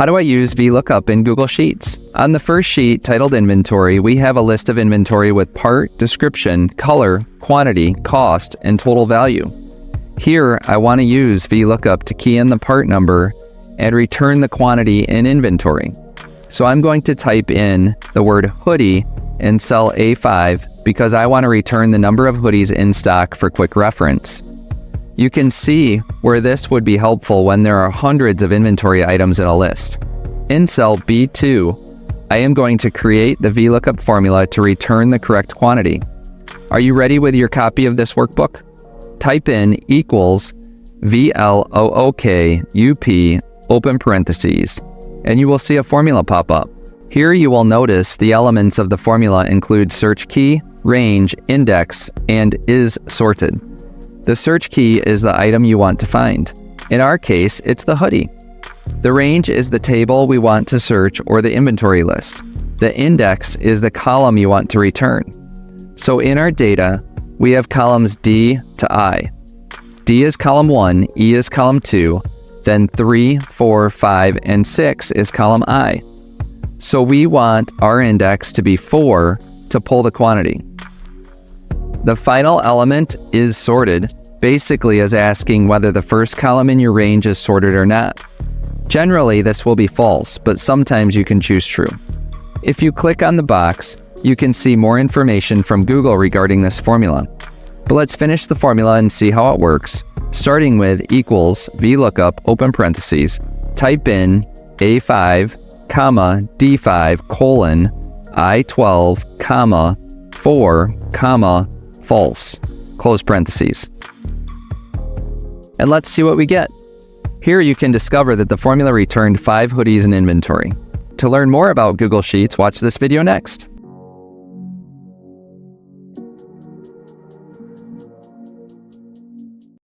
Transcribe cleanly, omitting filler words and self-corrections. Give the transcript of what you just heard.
How do I use VLOOKUP in Google Sheets? On the first sheet, titled Inventory, we have a list of inventory with part, description, color, quantity, cost, and total value. Here, I want to use VLOOKUP to key in the part number and return the quantity in inventory. So I'm going to type in the word hoodie in cell A5 because I want to return the number of hoodies in stock for quick reference. You can see where this would be helpful when there are hundreds of inventory items in a list. In cell B2, I am going to create the VLOOKUP formula to return the correct quantity. Are you ready with your copy of this workbook? Type in equals VLOOKUP open parentheses, and you will see a formula pop up. Here you will notice the elements of the formula include search key, range, index, and is sorted. The search key is the item you want to find. In our case, it's the hoodie. The range is the table we want to search or the inventory list. The index is the column you want to return. So in our data, we have columns D to I. D is column 1, E is column 2, then 3, 4, 5, and 6 is column I. So we want our index to be 4 to pull the quantity. The final element is sorted, basically as asking whether the first column in your range is sorted or not. Generally, this will be false, but sometimes you can choose true. If you click on the box, you can see more information from Google regarding this formula. But let's finish the formula and see how it works, starting with equals VLOOKUP open parentheses, type in A5, comma, D5, colon, I12, comma, 4, comma, false, close parentheses. And let's see what we get. Here you can discover that the formula returned 5 hoodies in inventory. To learn more about Google Sheets, watch this video next.